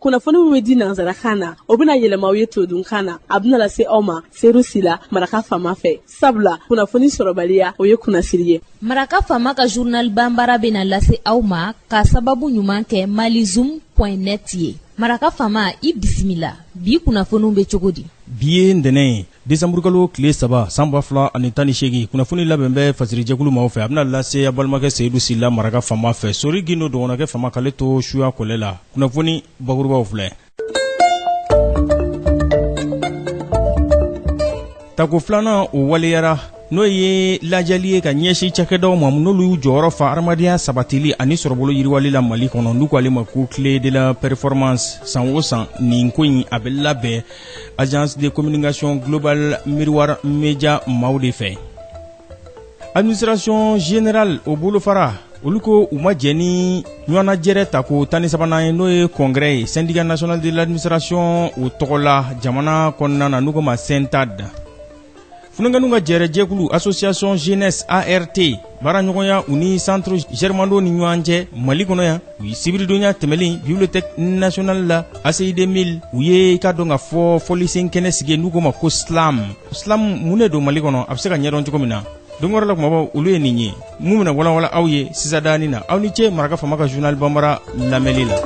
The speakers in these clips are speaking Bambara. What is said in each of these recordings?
kunnafoni min bɛ di nanzarakan na o bɛna yɛlɛma aw ye todunkan na a bɛna lase aw ma seeru sila maraka faama fɛ sabula kunnafoni sɔrɔbaliya o ye kunnasiri ye. maraka faama ka journal banbara bɛna lase aw ma ka sababu ɲuman kɛ malizoom.net ye. maraka faama i bisimila bi kunnafoniw bɛ cogo di. bi ye ntɛnɛn ye desanburu kalo tile 3 san 2018 kunnafoni labɛn bɛ fasirijɛkulu maaw fɛ a bɛna lase a balimakɛ seyidu sila maraka faama fɛ sori gindo dɔgɔnɔkɛ faama k'ale to suya kɔlɛ la kunnafoni bakurubaw filɛ. tako filanan o waleyara n'o ye lajɛli ye ka ɲɛsin cakɛdaw ma n'olu y'u jɔyɔrɔ fa adamadenya sabatili ani sɔrɔbolo yiriwali la mali kɔnɔ n'u ko ale ma ko clé de la performance san o san nin ko in a bɛ labɛn agence de communication globale miroir media maaw de fɛ. administration générale o bolofara olu ko u ma jɛ ni ɲɔgɔnnajɛrɛ tako 13 ye n'o ye congrès ye syndicat national de l'administration o tɔgɔ la jamana kɔnɔna na n'u ko ma sentad. funanganu ka jɛrɛjɛkulu association jeunesse ART baaraɲɔgɔnya u ni centre germando ni ɲɔgɔn cɛ mali kɔnɔ yan u ye sibiridonya tɛmɛlen bibliothèque nationale la ACI 2000 u ye ka dɔn ka fɔ fɔlisen kɛnɛ sigi n'u ko ma ko slam mun de don mali kɔnɔ a bɛ se ka ɲɛdɔn cogo min na don wɛrɛ la kumaba olu ye nin ye mun bɛna walawala aw ye sisadani na aw ni ce maraka faama ka journal banbara lamɛnli la.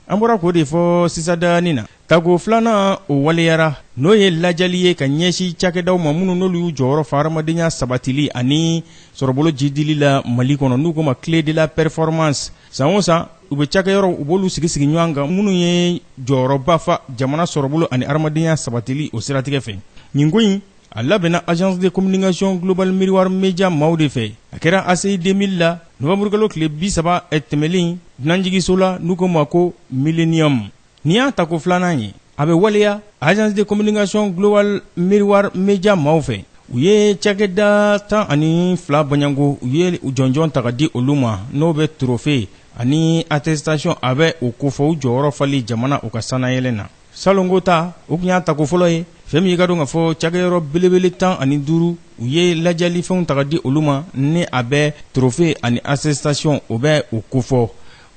an bɔra k'o de fɔ sisadani na tako filanan o waleyara n'o ye lajɛli ye ka ɲɛsin cakɛdaw ma minnu n'olu y'u jɔyɔrɔ fa adamadenya sabatili ani sɔrɔbolo jidili la mali kɔnɔ n'u ko ma clé de la performance san o san u bɛ cakɛyɔrɔ u b'olu sigi ɲɔgɔn kan minnu ye jɔyɔrɔba fa jamana sɔrɔbolo ani adamadenya sabatili o siratigɛ fɛ. nin ko in a labɛnna agence de communication globale miroir media maaw de fɛ a kɛra ACI 2000 la novembre kalo tile 30 tɛmɛlen dunanjigiso la n'u ko ma ko millennium. nin y'a tako filanan ye a bɛ waleya agence de communication globale miroir media maaw fɛ u ye cakɛda 12 baɲango u ye jɔnjɔn ta ka di olu ma n'o bɛ trophée ani attestation a bɛ o kofɔ u jɔyɔrɔ fali jamana u ka sanayɛlɛ na. salongo ta o tun y'a tako fɔlɔ ye fɛn min i ka dɔn k'a fɔ cakɛyɔrɔ belebele 15 u ye lajɛli fɛnw ta ka di olu ma ni a bɛ trophée ani attestation o bɛ o kofɔ.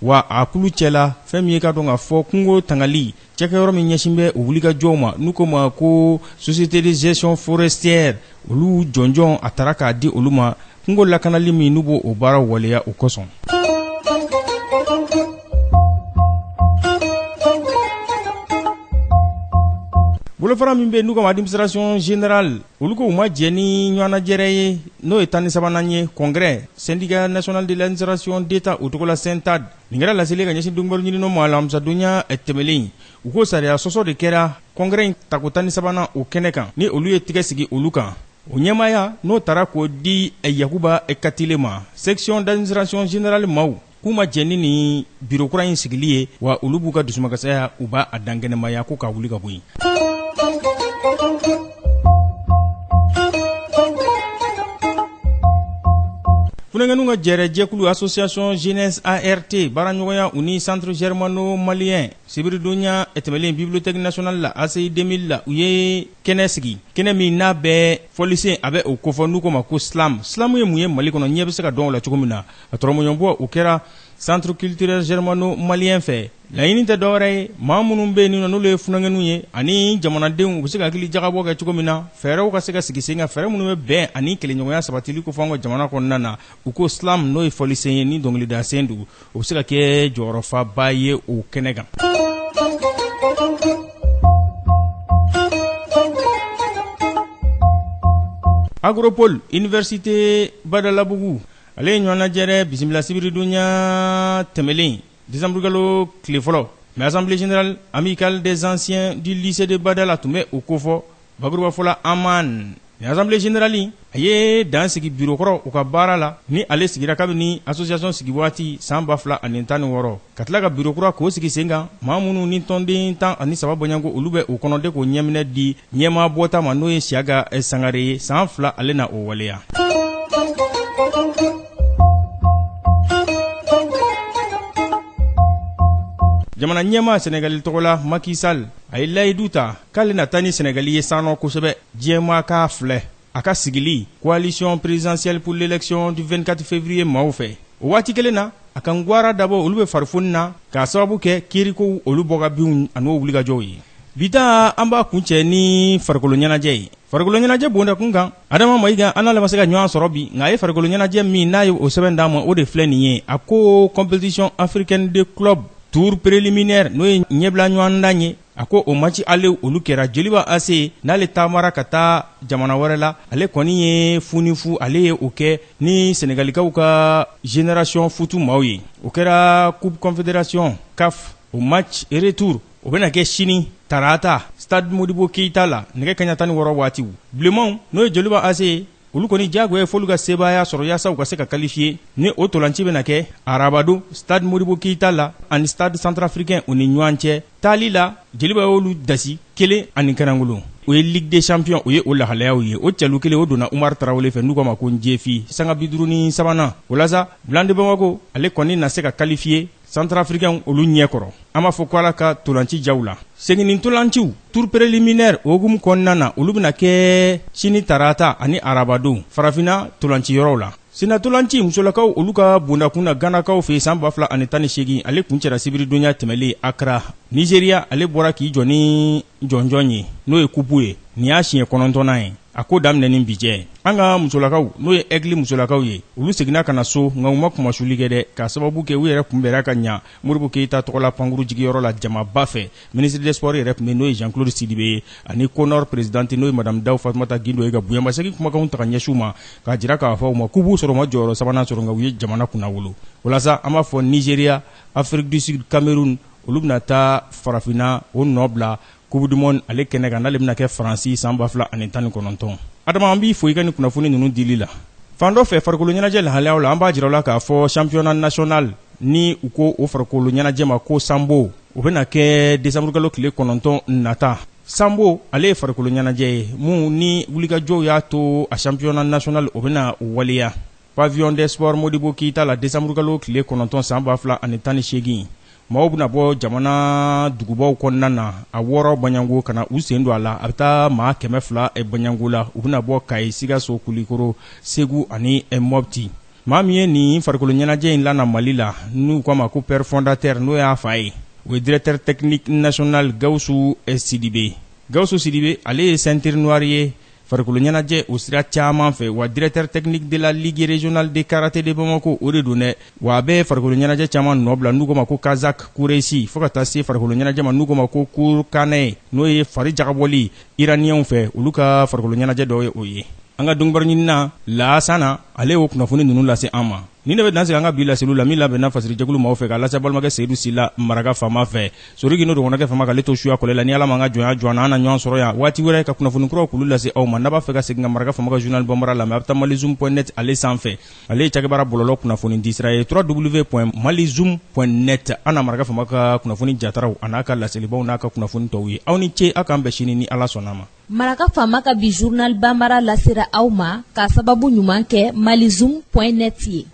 wa a kulu cɛla fɛn min ye ka dɔn k'a fɔ kungo tangali cakɛyɔrɔ min ɲɛsin bɛ o wulikajɔw ma n'u ko ma ko société de gestion forestière olu jɔnjɔn a taara k'a di olu ma kungo lakanali min n'u b'o o baara waleya o kosɔn. bolofara min bɛ n'u ka administration générale olu ko u ma jɛ ni ɲɔgɔnnajɛrɛ ye n'o ye 13 ye congrès syndicat national de l'administration d'état o tɔgɔ la sentad nin kɛra laseli ka ɲɛsin dɔnnibaw ɲininaw ma alamisadonya tɛmɛlen u ko sariya sɔsɔ de kɛra congrès in tako 13 o kɛnɛ kan ni olu ye tigɛ sigi olu kan o ɲɛmaya n'o taara k'o di yakuba katile ma section d'administration générale maaw k'u ma jɛ ni biro kura in sigili ye wa olu b'u ka dusumakasaya u b'a dankɛnɛmaya ko ka wuli ka bɔ yen. funanganu ka jɛrɛjɛkulu association jeunesse ART baaraɲɔgɔnya u ni centre germano malien sibiridonya tɛmɛlen bibliothèque nationale la ACI 2000 la u ye kɛnɛ sigi kɛnɛ min n'a bɛ fɔlisen a bɛ o kofɔ n'u ko ma ko slam ye mun ye mali kɔnɔ ɲɛ bɛ se ka dɔn o la cogo min na a tɔrɔmɔɲɔbɔ o kɛra centre culturel germano malien fɛ laɲini tɛ dɔwɛrɛ ye maa minnu bɛ yen n'olu ye funangɛnu ye ani jamanadenw u bɛ se ka hakili jagabɔ kɛ cogo min na fɛɛrɛw ka se ka sigi sen kan fɛɛrɛ minnu bɛ bɛn ani kɛlɛɲɔgɔnya sabatili ko fɔ an ka jamana kɔnɔna na u ko slam n'o ye fɔlisen ye ni dɔnkilidasen don o bɛ se ka kɛ jɔyɔrɔfaba ye o kɛnɛ kan. agropole université badalabugu ale ye ɲɔgɔnnajɛrɛ bisimila sibiridonya tɛmɛlen décembre kalo tile fɔlɔ mais assemblée générale amicale des anciens du lycée de badala tun bɛ o kofɔ bakuruba fɔla aman ni assemblée générale a ye dan sigi biro kɔrɔ u ka baara la ni ale sigira kabini association sigi waati san 2016 ka tila ka biro kura k'o sigi sen kan maa minnu ni tɔnden 13 bɔɲanko olu bɛ o kɔnɔ de k'o ɲɛminɛ di ɲɛmaa bɔta ma n'o ye siyaga sangare ye san 2 ale na o waleya. jamana ɲɛmaa Senegali tɔgɔ la Macky Sall a ye layidu ta k'ale na taa ni Senegali ye sannɔ kosɛbɛ diɲɛmaa k'a filɛ a ka sigili coalition présidentielle pour l'élection du 24 février maaw fɛ o waati kelen na a kan gwara dabo olu be farifoni na k'a sababu kɛ kiirikow olu bɔgabinw an'o wulikajɔw ye. Bita an b'a kuncɛ ni farikolo ɲɛnajɛ ye. Farikolo ɲɛnajɛ bonda kun kan Adama Mayiga an n'ale ma se ka ɲɔgɔn sɔrɔ bi nka a ye farikolo ɲɛnajɛ min n'a ye o sɛbɛn d'a ma o de filɛ nin ye. A ko compétition africaine de club tour préliminaire n'o ye ɲɛbila ɲɔgɔn dan ye. A ko o match ale olu kɛra Jeliba AC n'ale taamara ka taa jamana wɛrɛ la ale kɔni ye funifu ale ye o kɛ ni Senegalikaw ka génération foot maaw ye. O kɛra Coupe Confédération CAF o match retour o bena kɛ sini tarata Stade Modibo Keita la nɛgɛ kaɲa 16 waatiw. Bilemanw n'o ye Jeliba AC olu kɔni jagoya folu ka sebaya sɔrɔ yaasa u ka se ka qualifier ni o tolanci bena kɛ arabado Stade Modibo Keita la ani Stade Centrafricain u ni ɲɔgɔn cɛ. Taali la Jeliba y'olu dasi 1 ani Kanangolo. O ye Ligue des Champions o ye o lahalayaw ye. O cɛlu kelen o donna Umar Tarawele fɛ n'u ko ma ko Njefi sanga 53 o la sa Blanc de Bamako ale kɔni na se ka qualifier Centrafricain olu ɲɛkɔrɔ. An b'a fɔ ko Ala ka tolanci jaw la. Segini ntolanciw tour préliminaire o hukumu kɔnɔna na olu bena kɛ sini tarata ani arabadon farafina tolanci yɔrɔw la. Sina tolanci musolakaw olu ka bondakun na Ganakaw fɛ san 2018 ale kuncɛra sibiridonya tɛmɛlen Accra. Nigeria ale bɔra k'i jɔ ni jɔnjɔn ye n'o ye kupu ye nin y'a siɲɛ 9nan ye. A ko daminɛnin bi jɛ. An ka musolakaw n'o ye Aigle musolakaw ye olu seginna ka na so nka u ma kumasuli kɛ dɛ k'a sababu kɛ u yɛrɛ kunbɛra ka ɲa Modibo Keita tɔgɔla pankuru jigiyɔrɔ la jamaba fɛ. Ministre des Sports yɛrɛ tun bɛ n'o ye Jean-Claude Sidibe ye ani Conor présidente n'o ye Madame Daw Fatumata Gindo ye ka bonyamasegin kumakanw ta ka ɲɛsin u ma k'a jira k'a fɔ u ma k'u b'u sɔrɔ ma jɔyɔrɔ sabanan sɔrɔ nka u ye jamana kunna wolo. Walasa an b'a fɔ Nigeria, Afrique du Sud, Cameroun olu bɛna taa farafina o nɔ bila Coupe du Monde ale kɛnɛ kan n'ale bɛna kɛ Faransi san 2019. Adama an b'i fo i ka ni kunnafoni ninnu dili la. Fan dɔ fɛ farikolo ɲɛnajɛ lahalayaw la an b'a jira u la k'a fɔ championnat national ni u ko o farikolo ɲɛnajɛ ma ko Sambo o bɛna kɛ décembre kalo tile 9 nata. Sambo ale ye farikolo ɲɛnajɛ ye mun ni wulikajɔw y'a to a championnat national o bɛna waleya. Pavillon des Sports Modibo Keita la décembre kalo tile 9 san 2018. Maaw bena bɔ jamana dugubaw kɔnɔna na a 6 Banyango kana u sen don a la a bɛ taa maa 200 Banyango la u bena bɔ Kayi, Sikaso, Kulikoro, Segu ani Mopti. Maa min ye nin farikolo ɲɛnajɛ in lana Mali la n'u ko ma ko père fondateur n'o y'a fa ye o ye directeur technique national Gawusu Sidibe. Gawusu Sidibe ale ye ceinture noire ye farikolo ɲɛnajɛ o sira caman fɛ wa directeur technique de la Ligue régionale de karaté de Bamako o de don dɛ wa a bɛ farikolo ɲɛnajɛ caman nɔ bila n'u ko ma ko Kazak Kureisi fo ka taa se farikolo ɲɛnajɛ ma n'u ko ma ko Kourkane n'o ye fari jagabɔli iraniyɛnw fɛ olu ka farikolo ɲɛnajɛ dɔ ye o ye. An ka dɔnkibaru ɲinina Laasana ale y'o kunnafoni ninnu lase an ma. Ni ne bɛ dansigi an ka bi laseliw la min labɛnna fasirijɛkulu maaw fɛ k'a lase balimakɛ Seyidu Sila Maraka faama fɛ Soriki n'o dɔgɔnɔkɛ faama k'ale to suya kɔlɛ la ni Ala ma an ka jɔnya jɔ an na an na ɲɔgɔn sɔrɔ yan waati wɛrɛ ka kunnafoni kuraw k'olu lase aw ma n'a b'a fɛ ka segin ka Maraka faama ka journal bɔnbara lamɛn a bɛ taa malizoom.net ale sanfɛ ale ye cakɛbara bɔlɔlɔ kunnafoni di sira ye www.malizoom.net an na Maraka faama ka kunnafoni jataraw a n'a ka laselibaw n'a ka kunnafoni tɔw ye aw ni ce aw k'an bɛn sini ni Ala sɔnna ma. Maraka faama ka bi journal bambara lasera aw ma k'a sababu ɲuman kɛ malizoom.net ye.